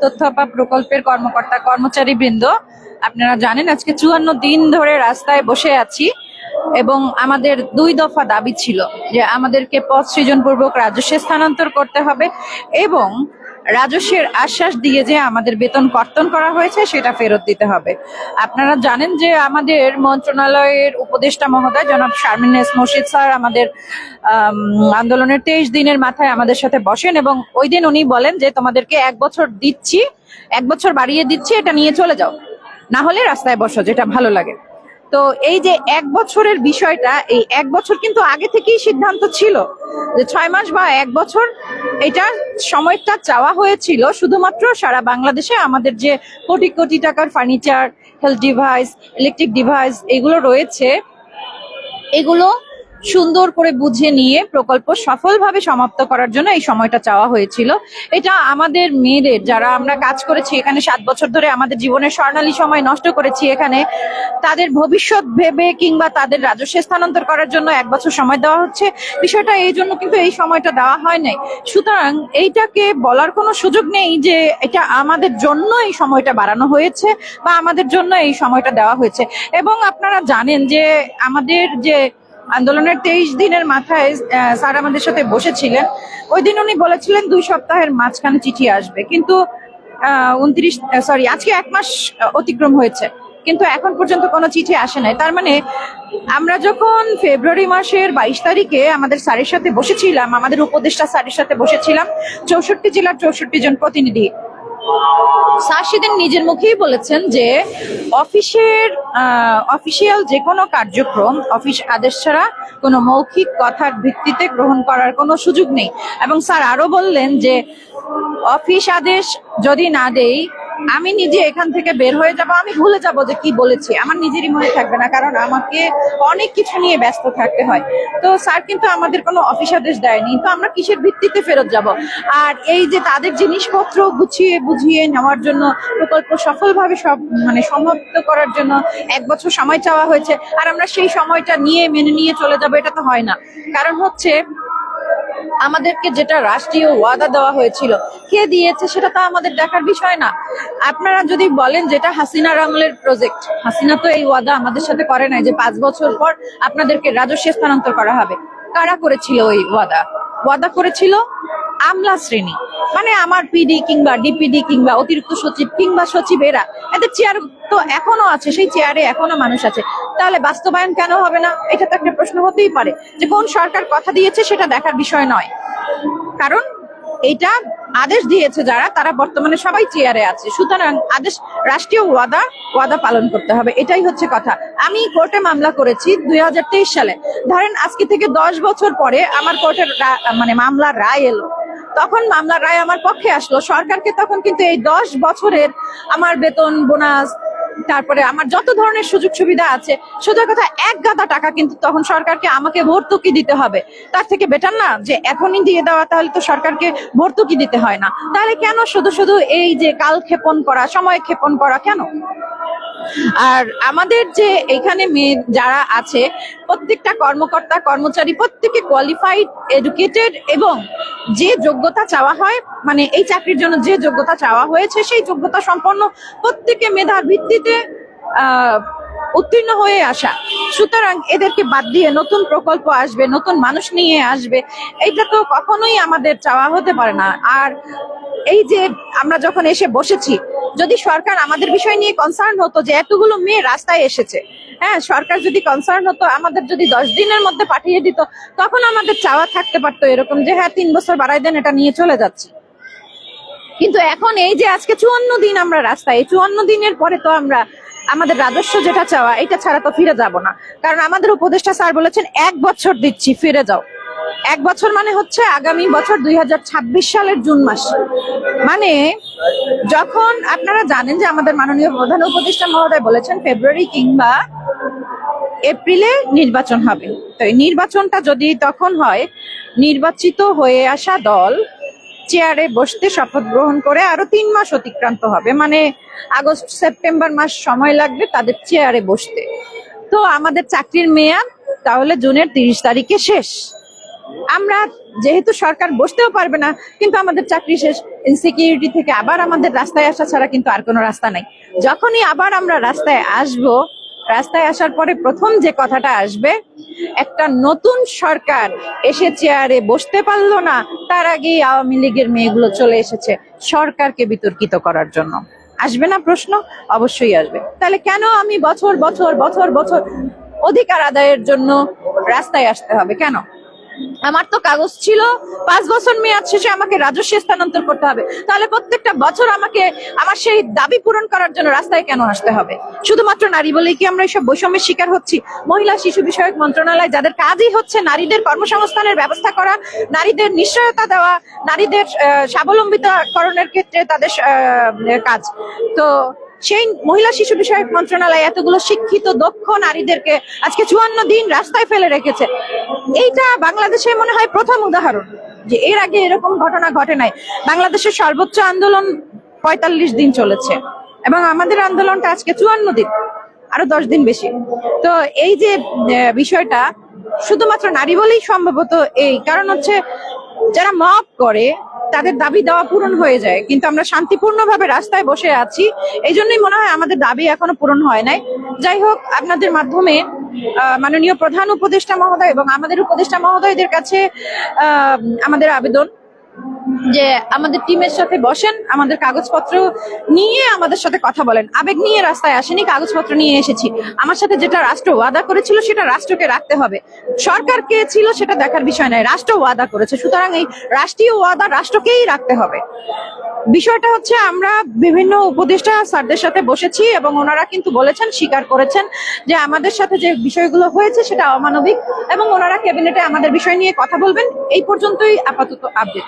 তথ্যপা প্রকল্পের কর্মকর্তা কর্মচারী বৃন্দ, আপনারা জানেন আজকে 54 দিন ধরে রাস্তায় বসে আছি এবং আমাদের 2 দফা দাবি ছিল যে আমাদেরকে পদ সৃজনপূর্বক রাজস্বে স্থানান্তর করতে হবে এবং রাজস্বের আশ্বাস দিয়ে যে আমাদের বেতন কর্তন করা হয়েছে সেটা ফেরত দিতে হবে। আপনারা জানেন যে আমাদের মন্ত্রণালয়ের উপদেষ্টা মহোদয় জনাব শারমিন এস মোর্শেদ স্যার আমাদের আন্দোলনের 23 দিনের মাথায় আমাদের সাথে বসেন এবং ওই দিন উনি বলেন যে তোমাদেরকে 1 বছর দিচ্ছি, 1 বছর বাড়িয়ে দিচ্ছি, এটা নিয়ে চলে যাও, না হলে রাস্তায় বসো যেটা ভালো লাগে। তো এই যে 1 বছরের বিষয়টা, এই 1 বছর কিন্তু আগে থেকেই সিদ্ধান্ত ছিল যে 6 মাস বা 1 বছর এটা সময়টা চাওয়া হয়েছিল শুধুমাত্র সারা বাংলাদেশে আমাদের যে কোটি কোটি টাকার furniture, health device, electric device এগুলো রয়েছে, এগুলো সুন্দর করে বুঝে নিয়ে প্রকল্প সফলভাবে সমাপ্ত করার জন্য এই সময়টা চাওয়া হয়েছিল। এটা আমাদের মেয়েদের, যারা আমরা কাজ করেছি এখানে 7 বছর ধরে, আমাদের জীবনের স্বর্ণালী সময় নষ্ট করেছি এখানে, তাদের ভবিষ্যৎ ভেবে কিংবা তাদের রাজস্ব স্থানান্তর করার জন্য 1 বছর সময় দেওয়া হচ্ছে। বিষয়টা এই জন্য কিন্তু এই সময়টা দেওয়া হয় নাই। সুতরাং এইটাকে বলার কোনো সুযোগ নেই যে এটা আমাদের জন্য এই সময়টা বাড়ানো হয়েছে বা আমাদের জন্য এই সময়টা দেওয়া হয়েছে। এবং আপনারা জানেন যে আমাদের যে আন্দোলনের 23 দিনের মাথায় স্যার আমাদের সাথে বসেছিলেন, ওই দিন উনি বলেছিলেন 2 সপ্তাহের মাঝখানে চিঠি আসবে, কিন্তু আজকে 1 মাস অতিক্রম হয়েছে কিন্তু এখন পর্যন্ত কোনো চিঠি আসে নাই। তার মানে আমরা যখন ফেব্রুয়ারি মাসের 22 তারিখে আমাদের স্যারের সাথে বসেছিলাম, আমাদের উপদেষ্টা স্যারের সাথে বসেছিলাম 64 জেলার 64 জন প্রতিনিধি, স্যার সেদিন নিজের মুখেই বলেছেন যে অফিসিয়াল যে কোনো কার্যক্রম অফিস আদেশ ছাড়া কোনো মৌখিক কথার ভিত্তিতে গ্রহণ করার কোনো সুযোগ নেই। এবং স্যার আরো বললেন যে অফিস আদেশ যদি না দেই আমি নিজে এখান থেকে বের হয়ে যাব, আমি ভুলে যাব যে কি বলেছি, আমার নিজেরই মনে থাকবে না, কারণ আমাকে অনেক কিছু নিয়ে ব্যস্ত থাকতে হয়। তো স্যার কিন্তু আমাদের কোনো অফিস আদেশ দেয়নি, তো আমরা কিসের ভিত্তিতে ফেরত যাব? আর এই যে তাদের জিনিসপত্র গুছিয়ে বুঝিয়ে নেওয়ার জন্য প্রকল্প সফলভাবে সমাপ্ত করার জন্য 1 বছর সময় চাওয়া হয়েছে, আর আমরা সেই সময়টা নিয়ে মেনে নিয়ে চলে যাব, এটা তো হয় না। কারণ হচ্ছে আমাদেরকে যেটা রাষ্ট্রীয় ওয়াদা দেওয়া হয়েছিল কে দিয়েছে সেটা তো আমাদের দেখার বিষয় না। আপনারা যদি বলেন যেটা হাসিনার আমলের প্রজেক্ট, হাসিনা তো এই ওয়াদা আমাদের সাথে করে নাই যে 5 বছর পর আপনাদেরকে রাজস্ব স্থানান্তর করা হবে। কারা করেছিল ওই ওয়াদা? ওয়াদা করেছিল আমলা শ্রেণী, মানে আমার পিডি কিংবা ডিপিডি কিংবা অতিরিক্ত সচিব কিংবা সচিব, এদের চেয়ার তো এখনো আছে, সেই চেয়ারে এখনো মানুষ আছে। তাহলে বাস্তবায়ন কেন হবে না? এটা তো একটা প্রশ্ন হতেই পারে যে কোন সরকার কথা দিয়েছে সেটা দেখার বিষয় নয়, কারণ এটা আদেশ দিয়েছে যারা, তারা বর্তমানে সবাই চেয়ারে আছে। সুতরাং আদেশ, রাষ্ট্রীয় ওয়াদা পালন করতে হবে, এটাই হচ্ছে কথা। আমি কোর্টে মামলা করেছি 2023 সালে, ধরেন আজকে থেকে 10 বছর পরে আমার কোর্টের মামলার রায় এলো, তখন মামলার রায় আমার পক্ষে আসলো। সরকারকে তখন কিন্তু এই 10 বছরের আমার বেতন, বোনাস, তারপরে আমার যত ধরনের সুযোগ সুবিধা আছে, সোজা কথা 1 গাদা টাকা কিন্তু তখন সরকারকে আমাকে ভর্তুকি দিতে হবে। তার থেকে বেটার না যে এখনই দিয়ে দেওয়া, তাহলে তো সরকারকে ভর্তুকি দিতে হয় না। তাহলে কেন শুধু শুধু এই যে কাল ক্ষেপণ করা, সময় ক্ষেপণ করা কেন? আর আমাদের যে এখানে মেয়ে যারা আছে, প্রত্যেকটা কর্মকর্তা কর্মচারী প্রত্যেকে কোয়ালিফাইড, এডুকেটেড, এবং যে যোগ্যতা চাওয়া হয়, মানে এই চাকরির জন্য যে যোগ্যতা চাওয়া হয়েছে সেই যোগ্যতা সম্পন্ন প্রত্যেকে মেধার ভিত্তিতে উত্তীর্ণ হয়ে আসা। সুতরাং এদেরকে বাদ দিয়ে নতুন প্রকল্প আসবে, নতুন মানুষ নিয়ে আসবে, এইটা তো কখনোই আমাদের চাওয়া হতে পারে না। আর এই যে আমরা যখন এসে বসেছি, যদি সরকার আমাদের বিষয় নিয়ে কনসার্ন হতো যে এতগুলো মেয়ে রাস্তায় এসেছে, হ্যাঁ, সরকার যদি কনসার্ন হতো, আমাদের যদি 10 দিনের মধ্যে পাঠিয়ে দিত, তখন আমাদের চাওয়া থাকতে পারতো এরকম যে হ্যাঁ 3 বছর বাড়াই দেন, এটা নিয়ে চলে যাচ্ছি। কিন্তু এখন এই যে আজকে 54 দিন আমরা রাস্তায়, এই 54 দিনের পরে তো আমরা আমাদের রাজস্ব যেটা চাওয়া, এটা ছাড়া তো ফিরে যাব না। কারণ আমাদের উপদেষ্টা স্যার বলেছেন 1 বছর দিচ্ছি, ফিরে যাও। 1 বছর মানে হচ্ছে আগামী বছর 2026 সালের জুন মাস। মানে যখন আপনারা জানেন যে আমাদের মাননীয় প্রধান উপদেষ্টা মহোদয় বলেছেন ফেব্রুয়ারি কিংবা এপ্রিলে নির্বাচন হবে। তো এই নির্বাচনটা যদি তখন হয়, নির্বাচিত হয়ে আসা দল চেয়ারে বসতে শপথ গ্রহণ করে আরো 3 মাস অতিক্রান্ত হবে, মানে আগস্ট সেপ্টেম্বর মাস সময় লাগবে তাদের চেয়ারে বসতে। তো আমাদের চাকরির মেয়াদ তাহলে জুনের 30 তারিখে শেষ। আমরা যেহেতু সরকার বসতেও পারবে না, কিন্তু আমাদের চাকরি শেষ, ইনসিকিউরিটি থেকে আবার আমাদের রাস্তায় আসা ছাড়া কিন্তু আর কোনো রাস্তা নাই। যখনই আবার আমরা রাস্তায় আসব, রাস্তায় আসার পরে প্রথম যে কথাটা আসবে, একটা নতুন সরকার এসে চেয়ারে বসতে পারলো না, তার আগেই আওয়ামী লীগের মেয়েগুলো চলে এসেছে সরকারকে বিতর্কিত করার জন্য। আসবে না প্রশ্ন? অবশ্যই আসবে। তাহলে কেন আমি বছর বছর বছর বছর অধিকার আদায়ের জন্য রাস্তায় আসতে হবে? কেন? আমার তো কাগজ ছিল, 5 বছর মেয়াদ শেষে আমাকে রাজস্ব স্থানান্তর করতে হবে, তাহলে প্রত্যেকটা বছর আমাকে আমার সেই দাবি পূরণ করার জন্য রাস্তায় কেন আসতে হবে? শুধুমাত্র নারী বলেই কি আমরা এইসব বৈষম্যের শিকার হচ্ছি? মহিলা শিশু বিষয়ক মন্ত্রণালয়, যাদের কাজই হচ্ছে নারীদের কর্মসংস্থানের ব্যবস্থা করা, নারীদের নিশ্চয়তা দেওয়া, নারীদের স্বাবলম্বিতকরণের ক্ষেত্রে তাদের কাজ, তো সেই মহিলা শিশু বিষয়ক মন্ত্রণালয় এতগুলো শিক্ষিত দক্ষ নারীদেরকে আজকে 54 দিন রাস্তায় ফেলে রেখেছে। এইটা বাংলাদেশে মনে হয় প্রথম উদাহরণ, যে এর আগে এরকম ঘটনা ঘটে নাই। বাংলাদেশের সর্বোচ্চ আন্দোলন 45 দিন চলেছে, এবং আমাদের আন্দোলনটা আজকে 54 দিন, আরো 10 দিন বেশি। তো এই যে বিষয়টা শুধুমাত্র নারী বলেই সম্ভবত, এই কারণ হচ্ছে যারা মব করে তাদের দাবি দেওয়া পূরণ হয়ে যায়, কিন্তু আমরা শান্তিপূর্ণভাবে রাস্তায় বসে আছি, এই জন্যই মনে হয় আমাদের দাবি এখনো পূরণ হয় নাই। যাই হোক, আপনাদের মাধ্যমে মাননীয় প্রধান উপদেষ্টা মহোদয় এবং আমাদের উপদেষ্টা মহোদয়দের কাছে আমাদের আবেদন যে আমাদের টিমের সাথে বসেন, আমাদের কাগজপত্র নিয়ে আমাদের সাথে কথা বলেন। আবেগ নিয়ে রাস্তায় আসেনি, কাগজপত্র নিয়ে এসেছি। আমার সাথে যেটা রাষ্ট্র ওয়াদা করেছিল সেটা রাষ্ট্রকে রাখতে হবে। সরকার কে ছিল সেটা দেখার বিষয় নয়, রাষ্ট্র ওয়াদা করেছে, সুতরাং এই রাষ্ট্রীয় ওয়াদা রাষ্ট্রকেই রাখতে হবে। বিষয়টা হচ্ছে আমরা বিভিন্ন উপদেষ্টা স্যারদের সাথে বসেছি এবং ওনারা কিন্তু বলেছেন, স্বীকার করেছেন যে আমাদের সাথে যে বিষয়গুলো হয়েছে সেটা অমানবিক, এবং ওনারা ক্যাবিনেটে আমাদের বিষয় নিয়ে কথা বলবেন। এই পর্যন্তই আপাতত আপডেট।